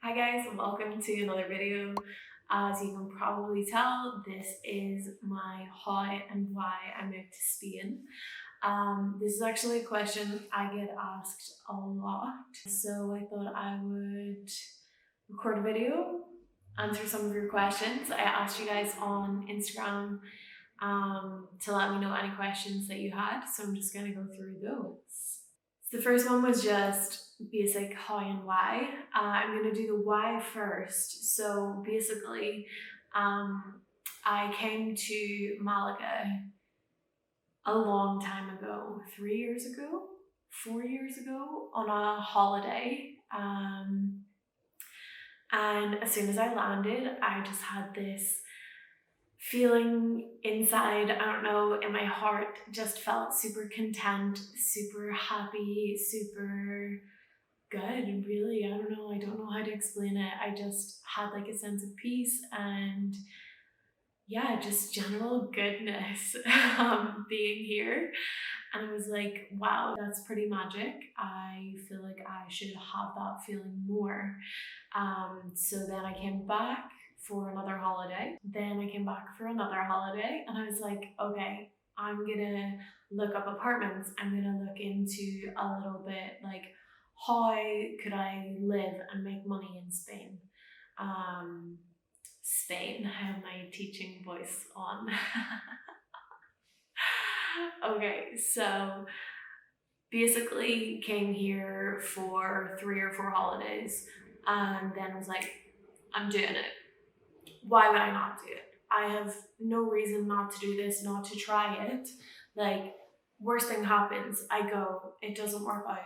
Hi guys, and welcome to another video. As you can probably tell, this is my how and why I moved to Spain. This is actually a question I get asked a lot, so I thought I would record a video, answer some of your questions. I asked you guys on Instagram to let me know any questions that you had, so I'm just going to go through those. The first one was just basic how and why. I'm going to do the why first. So basically, um, I came to Malaga a long time ago, 3 years ago, 4 years ago, on a holiday. And as soon as I landed, I just had this feeling inside, I don't know, in my heart, just felt super content, super happy, super good, really. I don't know how to explain it. I just had like a sense of peace and yeah, just general goodness being here. And I was like, wow, that's pretty magic. I feel like I should have that feeling more. So then I came back for another holiday. Then I came back for another holiday, and I was like, okay, I'm gonna look up apartments. I'm gonna look into a little bit like how could I live and make money in Spain. Spain, I have my teaching voice on. Okay, so basically came here for 3 or 4 holidays and then was like, I'm doing it. Why would I not do it? I have no reason not to do this, not to try it. Like, worst thing happens, I go, it doesn't work out.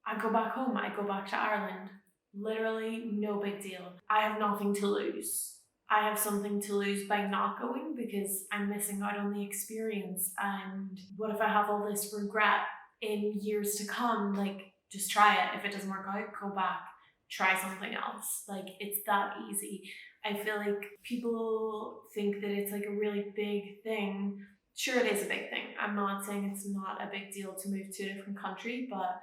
I go back home, I go back to Ireland. Literally, no big deal. I have nothing to lose. I have something to lose by not going because I'm missing out on the experience. And what if I have all this regret in years to come? Like, just try it. If it doesn't work out, go back, try something else. Like, it's that easy. I feel like people think that it's like a really big thing. Sure, it is a big thing. I'm not saying it's not a big deal to move to a different country, but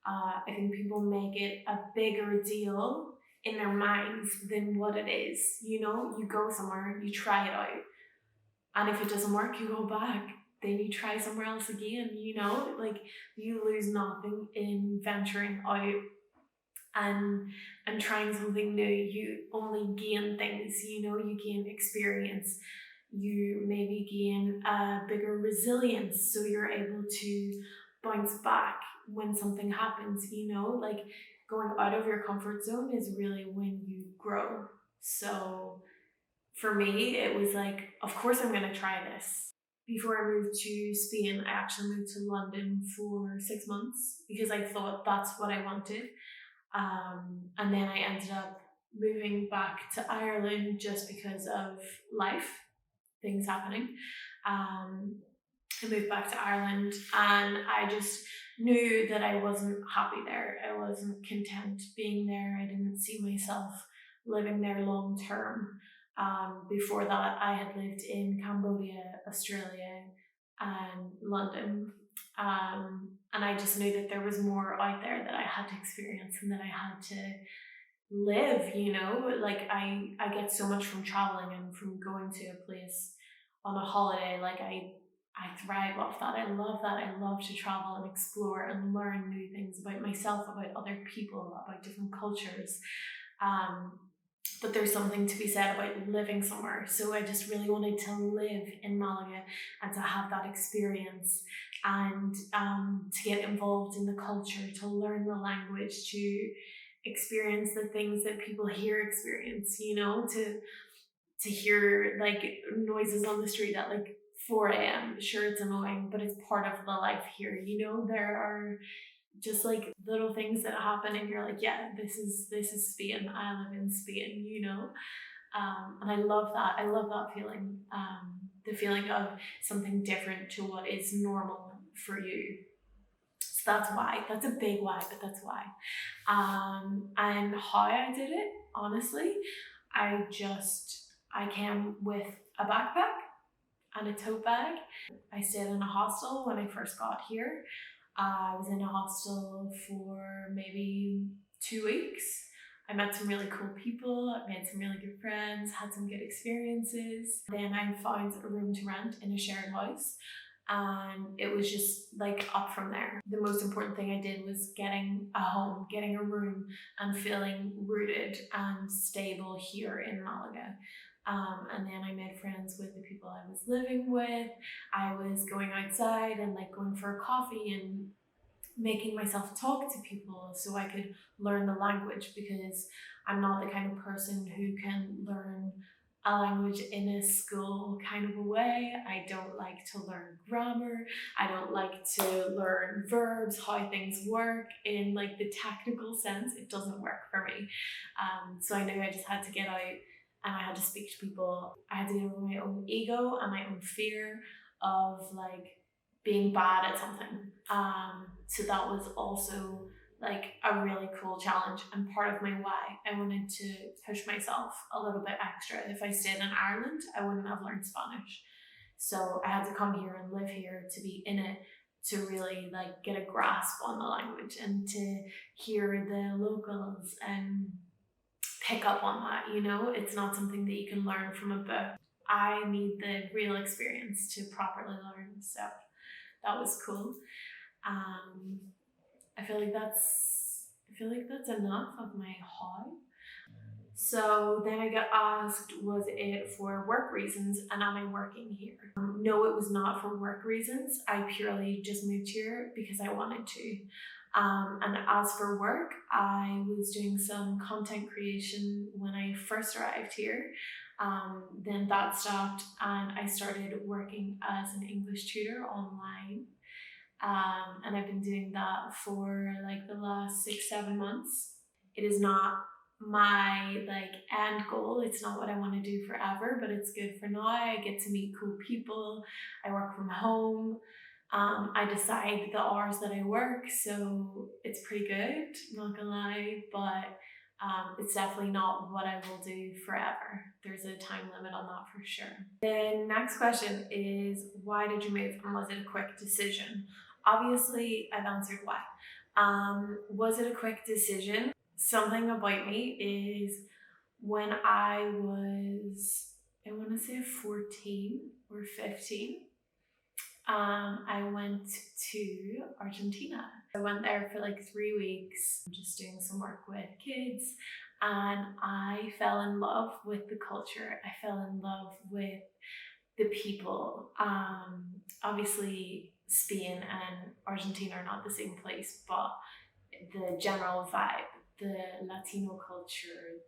I think people make it a bigger deal in their minds than what it is. You know, you go somewhere, you try it out, and if it doesn't work, you go back. Then you try somewhere else again. You know, like you lose nothing in venturing out and trying something new. You only gain things. You know, you gain experience. You maybe gain a bigger resilience, so you're able to bounce back when something happens. You know, like going out of your comfort zone is really when you grow. So for me, it was like, of course, I'm going to try this. Before I moved to Spain, I actually moved to London for 6 months because I thought that's what I wanted. And then I ended up moving back to Ireland just because of life, things happening. Um, I moved back to Ireland and I just knew that I wasn't happy there. I wasn't content being there. I didn't see myself living there long term. Before that, I had lived in Cambodia, Australia, and London. And I just knew that there was more out there that I had to experience and that I had to live, you know? Like I get so much from traveling and from going to a place on a holiday. Like I thrive off that. I love that. I love to travel and explore and learn new things about myself, about other people, about different cultures. Um, but there's something to be said about living somewhere. So I just really wanted to live in Malaga and to have that experience and to get involved in the culture, to learn the language, to experience the things that people here experience, you know, to hear like noises on the street at like 4 a.m. Sure, it's annoying, but it's part of the life here. You know, there are just like little things that happen, and you're like, yeah, this is Spain. I live in Spain. You know, and I love that. I love that feeling. The feeling of something different to what is normal for you. So that's why. That's a big why, but that's why. And how I did it, honestly, I came with a backpack and a tote bag. I stayed in a hostel when I first got here. I was in a hostel for maybe 2 weeks. I met some really cool people, I made some really good friends, had some good experiences. Then I found a room to rent in a shared house, and it was just like up from there. The most important thing I did was getting a home, getting a room, and feeling rooted and stable here in Malaga. And then I made friends with the people I was living with. I was going outside and like going for a coffee and making myself talk to people so I could learn the language, because I'm not the kind of person who can learn a language in a school kind of a way. I don't like to learn grammar. I don't like to learn verbs, how things work in like the technical sense. It doesn't work for me. So I knew I just had to get out and I had to speak to people. I had to get over my own ego and my own fear of like being bad at something. So that was also like a really cool challenge and part of my why. I wanted to push myself a little bit extra. If I stayed in Ireland, I wouldn't have learned Spanish. So I had to come here and live here to be in it, to really like get a grasp on the language and to hear the locals and pick up on that, you know? It's not something that you can learn from a book. I need the real experience to properly learn. So that was cool. Um, I feel like that's enough of my how. So then I got asked, was it for work reasons and am I working here? No, it was not for work reasons. I purely just moved here because I wanted to. And as for work, I was doing some content creation when I first arrived here. Then that stopped and I started working as an English tutor online. And I've been doing that for like the last 6-7 months. It is not my like end goal. It's not what I want to do forever, but it's good for now. I get to meet cool people. I work from home. I decide the hours that I work, so it's pretty good, not gonna lie, but it's definitely not what I will do forever. There's a time limit on that for sure. The next question is, why did you move and was it a quick decision? Obviously, I've answered why. Was it a quick decision? Something about me is when I was, I want to say 14 or 15, I went to Argentina. I went there for like 3 weeks, just doing some work with kids, and I fell in love with the culture. I fell in love with the people. Obviously, Spain and Argentina are not the same place, but the general vibe, the Latino culture,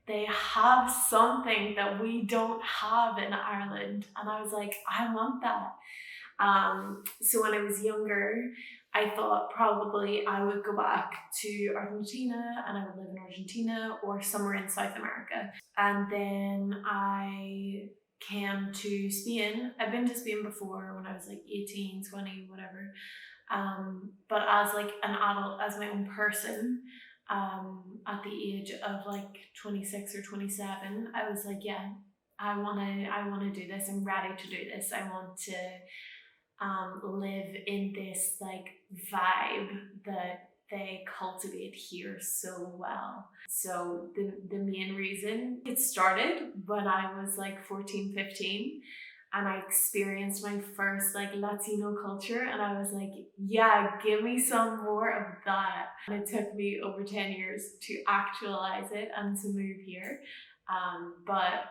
they have something that we don't have in Ireland. And I was like, I want that. So when I was younger, I thought probably I would go back to Argentina and I would live in Argentina or somewhere in South America. And then I came to Spain. I've been to Spain before when I was like 18, 20, whatever. But as like an adult, as my own person, at the age of like 26 or 27, I was like, yeah, I wanna do this. I'm ready to do this. I want to live in this like vibe that they cultivate here so well. So the main reason it started when I was like 14, 15, and I experienced my first like Latino culture and I was like, yeah, give me some more of that. And it took me over 10 years to actualize it and to move here. But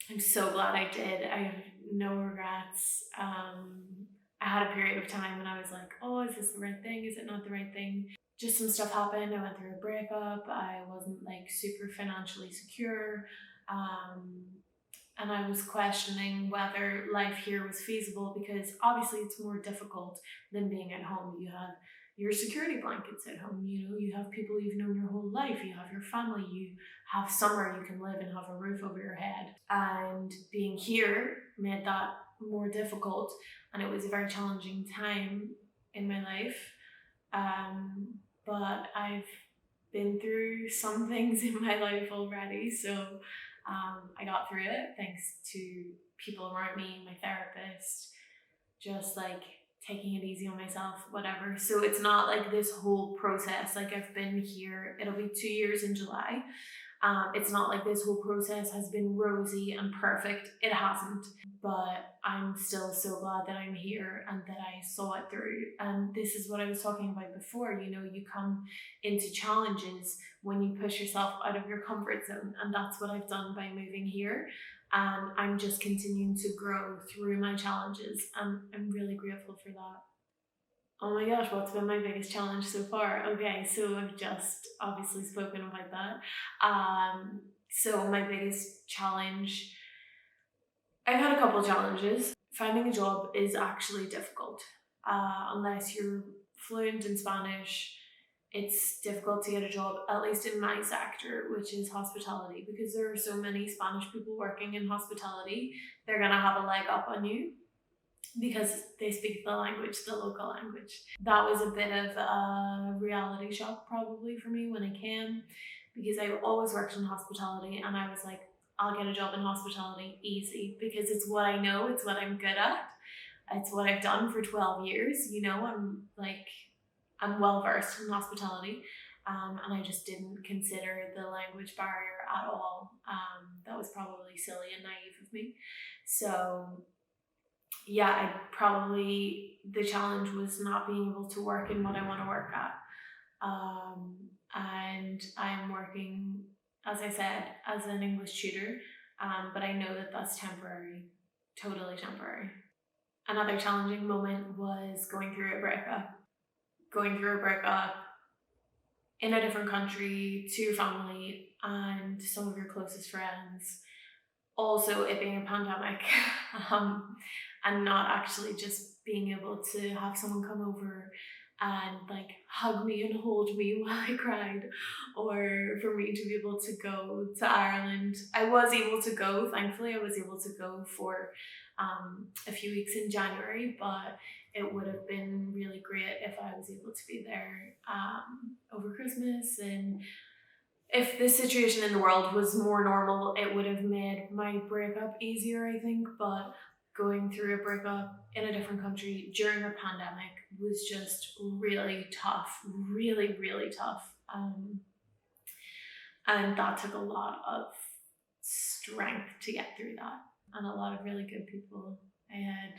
I'm so glad I did. I have no regrets. I had a period of time when I was like, oh, is this the right thing? Is it not the right thing? Just some stuff happened. I went through a breakup. I wasn't like super financially secure. And I was questioning whether life here was feasible, because obviously it's more difficult than being at home. You have your security blankets at home, you know, you have people you've known your whole life, you have your family, you have somewhere you can live and have a roof over your head. And being here made that more difficult, and it was a very challenging time in my life. But I've been through some things in my life already, so I got through it thanks to people around me, my therapist, just like taking it easy on myself, whatever. So it's not like this whole process. Like I've been here, it'll be 2 years in July. It's not like this whole process has been rosy and perfect. It hasn't. But I'm still so glad that I'm here and that I saw it through. And this is what I was talking about before. You know, you come into challenges when you push yourself out of your comfort zone. And that's what I've done by moving here. And I'm just continuing to grow through my challenges. And I'm really grateful for that. Oh my gosh, what's been my biggest challenge so far? Okay, so I've just obviously spoken about that. So my biggest challenge, I've had a couple challenges. Finding a job is actually difficult. Unless you're fluent in Spanish, it's difficult to get a job, at least in my sector, which is hospitality, because there are so many Spanish people working in hospitality. They're gonna have a leg up on you because they speak the language, the local language. That was a bit of a reality shock probably for me when I came, because I always worked in hospitality and I was like, I'll get a job in hospitality easy because it's what I know, it's what I'm good at, it's what I've done for 12 years. You know, I'm well versed in hospitality. And I just didn't consider the language barrier at all. That was probably silly and naive of me. So yeah, the challenge was not being able to work in what I want to work at. And I'm working, as I said, as an English tutor, but I know that that's temporary, totally temporary. Another challenging moment was going through a breakup. Going through a breakup in a different country, to your family and some of your closest friends. Also, it being a pandemic, and not actually just being able to have someone come over and like hug me and hold me while I cried, or for me to be able to go to Ireland. I was able to go, thankfully, I was able to go for a few weeks in January, but it would have been really great if I was able to be there over Christmas. And if this situation in the world was more normal, it would have made my breakup easier, I think. But going through a breakup in a different country during a pandemic was just really tough, really, really tough. And that took a lot of strength to get through that, and a lot of really good people. I had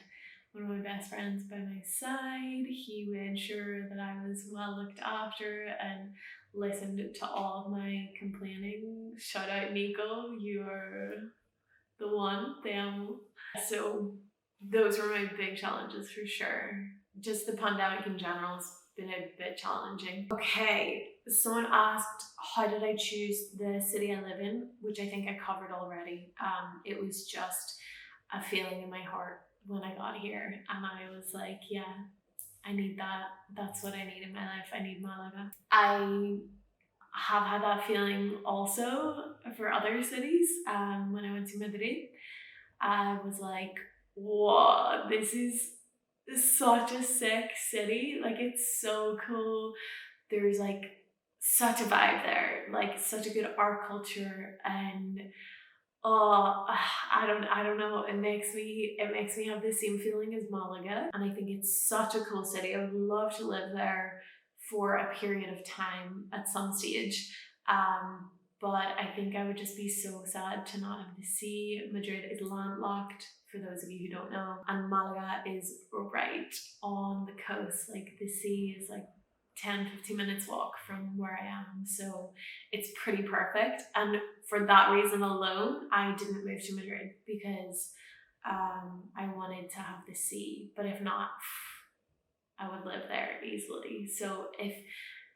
one of my best friends by my side. He made sure that I was well looked after and listened to all of my complaining. Shout out Nico, you're the one, te amo. So those were my big challenges for sure. Just the pandemic in general has been a bit challenging. Okay, someone asked, how did I choose the city I live in? Which I think I covered already. It was just a feeling in my heart when I got here, and I was like, yeah, I need that. That's what I need in my life. I need Malaga. I have had that feeling also for other cities. When I went to Madrid, I was like, whoa, this is such a sick city. Like, it's so cool. There's like such a vibe there, like such a good art culture, and oh, I don't know. It makes me have the same feeling as Malaga, and I think it's such a cool city. I would love to live there for a period of time at some stage. But I think I would just be so sad to not have the sea. Madrid is landlocked, for those of you who don't know, and Malaga is right on the coast. Like, the sea is like 10-15 minutes walk from where I am, so it's pretty perfect. And for that reason alone, I didn't move to Madrid, because I wanted to have the sea. But if not, I would live there easily. So if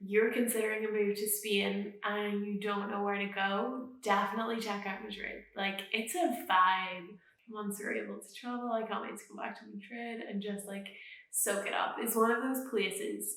you're considering a move to Spain and you don't know where to go, definitely check out Madrid. Like, it's a vibe. Once we're able to travel, I can't wait to go back to Madrid and just like soak it up. It's one of those places,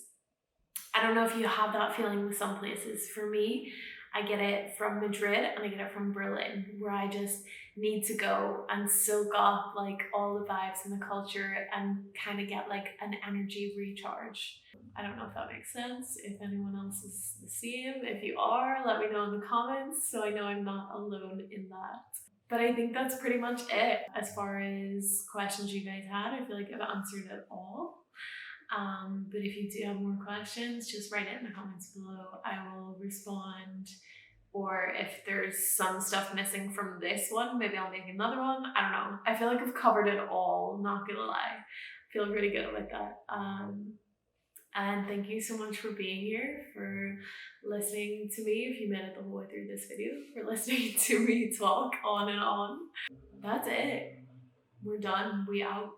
I don't know if you have that feeling with some places. For me, I get it from Madrid and I get it from Berlin, where I just need to go and soak up like all the vibes and the culture and kind of get like an energy recharge. I don't know if that makes sense. If anyone else is the same, if you are, let me know in the comments so I know I'm not alone in that. But I think that's pretty much it as far as questions you guys had. I feel like I've answered it all. But if you do have more questions, just write it in the comments below. I will respond. Or if there's some stuff missing from this one, maybe I'll make another one. I don't know. I feel like I've covered it all, not gonna lie. I feel really good with that. And thank you so much for being here, for listening to me, if you made it the whole way through this video, for listening to me talk on and on. That's it. We're done. We out.